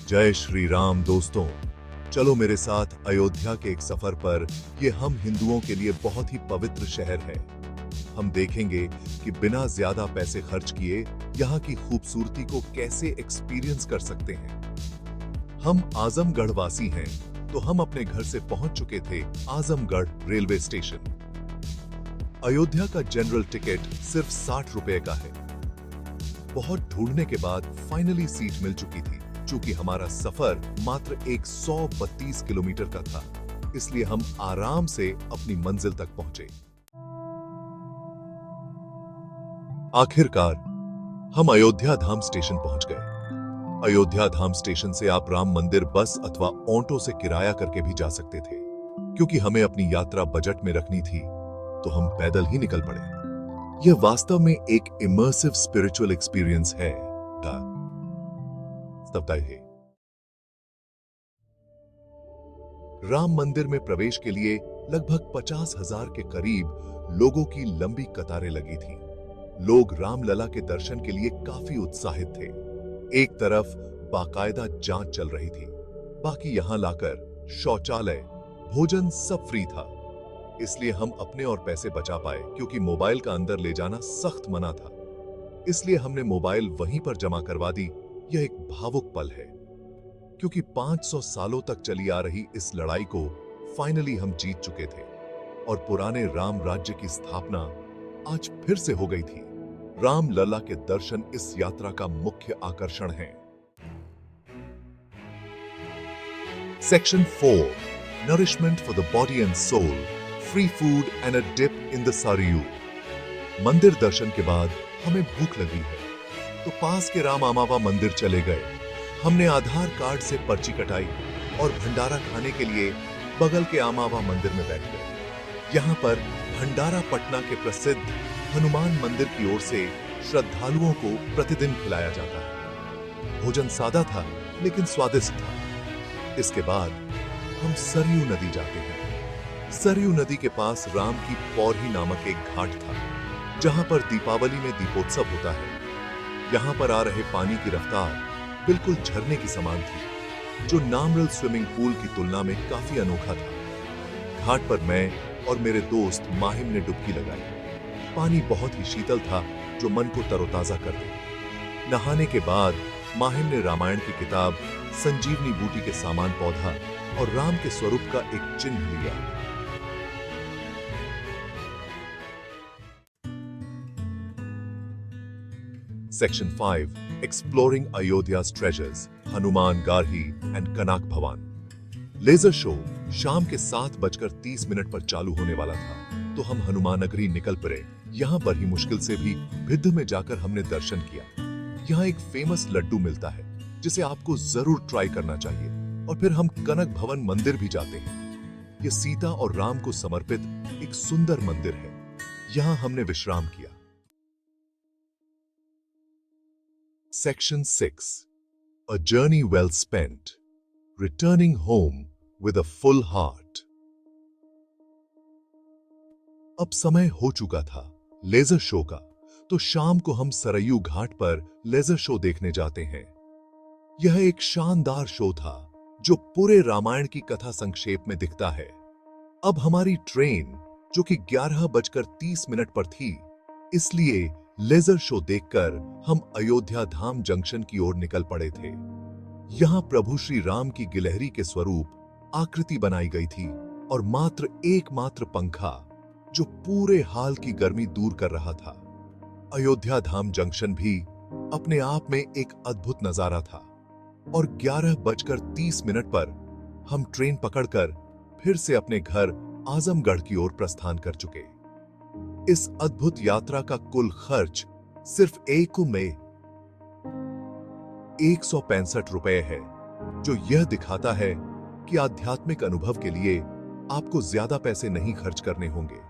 जय श्री राम दोस्तों, चलो मेरे साथ अयोध्या के एक सफर पर। ये हम हिंदुओं के लिए बहुत ही पवित्र शहर है। हम देखेंगे कि बिना ज्यादा पैसे खर्च किए यहाँ की खूबसूरती को कैसे एक्सपीरियंस कर सकते हैं। हम आजमगढ़ वासी हैं, तो हम अपने घर से पहुंच चुके थे आजमगढ़ रेलवे स्टेशन। अयोध्या का जनरल टिकट सिर्फ 60 रुपए का है। बहुत ढूंढने के बाद फाइनली सीट मिल चुकी थी। चूंकि हमारा सफर मात्र 132 किलोमीटर का था, इसलिए हम आराम से अपनी मंजिल तक पहुंचे। आखिरकार हम अयोध्या धाम स्टेशन पहुंच गए। अयोध्या धाम स्टेशन से आप राम मंदिर बस अथवा ऑटो से किराया करके भी जा सकते थे। क्योंकि हमें अपनी यात्रा बजट में रखनी थी, तो हम पैदल ही निकल पड़े। यह वास्तव में एक इमर्सिव स्पिरिचुअल एक्सपीरियंस है। राम मंदिर में प्रवेश के लिए लगभग 50,000 के करीब लोगों की लंबी कतारें लगी थी। लोग रामलला के दर्शन के लिए काफी उत्साहित थे। एक तरफ बाकायदा जांच चल रही थी, बाकी यहां लाकर शौचालय, भोजन सब फ्री था। इसलिए हम अपने और पैसे बचा पाए, क्योंकि मोबाइल का अंदर ले जाना सख्त मना था। इसलिए हमने मोबाइल वहीं पर जमा करवा दी। यह एक भावुक पल है, क्योंकि 500 सालों तक चली आ रही इस लड़ाई को फाइनली हम जीत चुके थे और पुराने राम राज्य की स्थापना आज फिर से हो गई थी। रामलला के दर्शन इस यात्रा का मुख्य आकर्षण हैं। Section 4, nourishment for the body and soul, free food and a dip in the Sarayu. मंदिर दर्शन के बाद हमें भूख लगी है, तो पास के राम आमावा मंदिर चले गए। हमने आधार कार्ड से पर्ची कटाई और भंडारा खाने के लिए बगल के आमावा मंदिर में बैठ गए। यहाँ पर भंडारा पटना के प्रसिद्ध हनुमान मंदिर की ओर से श्रद्धालुओं को प्रतिदिन खिलाया जाता है। भोजन सादा था, लेकिन स्वादिष्ट था। इसके बाद हम सरयू नदी जाते हैं। सरयू नदी के पास राम की पौरही नामक एक घाट था, जहां पर दीपावली में दीपोत्सव होता है। यहां पर आ रहे पानी की रफ्तार बिल्कुल झरने की समान थी, जो नॉर्मल स्विमिंग पूल की तुलना में काफी अनोखा था। घाट पर मैं और मेरे दोस्त माहिम ने डुबकी लगाई। पानी बहुत ही शीतल था, जो मन को तरोताजा कर दे। नहाने के बाद माहिम ने रामायण की किताब संजीवनी बूटी के सामान पौधा और राम के स्वरूप का एक चिन्ह लिया। Section 5, Exploring Ayodhya's Treasures, Hanuman Garhi and Kanak Bhawan. Laser show शाम के 7:30 पर चालू होने वाला था, तो हम हनुमान नगरी निकल पड़े। यहाँ पर ही मुश्किल से भी भिद्ध में जाकर हमने दर्शन किया। यहाँ एक फेमस लड्डू मिलता है, जिसे आपको जरूर ट्राई करना चाहिए। और फिर हम कनक भवन मंदिर भी जाते हैं। यह सीता और राम को समर्पित एक सुंदर मंदिर है। यहाँ हमने विश्राम किया। Section 6, A Journey Well Spent, Returning Home with a Full Heart। अब समय हो चुका था लेजर शो का, तो शाम को हम सरयू घाट पर लेजर शो देखने जाते हैं। यह एक शानदार शो था, जो पूरे रामायण की कथा संक्षेप में दिखता है। अब हमारी ट्रेन, जो कि 11:30 पर थी, इसलिए लेजर शो देखकर हम अयोध्या धाम जंक्शन की ओर निकल पड़े थे। यहाँ प्रभु श्री राम की गिलहरी के स्वरूप आकृति बनाई गई थी और मात्र एकमात्र पंखा, जो पूरे हाल की गर्मी दूर कर रहा था। अयोध्या धाम जंक्शन भी अपने आप में एक अद्भुत नजारा था और 11:30 पर हम ट्रेन पकड़कर फिर से अपने घर आजमगढ़ की ओर प्रस्थान कर चुके। इस अद्भुत यात्रा का कुल खर्च सिर्फ एक में 165 रुपए है, जो यह दिखाता है कि आध्यात्मिक अनुभव के लिए आपको ज्यादा पैसे नहीं खर्च करने होंगे।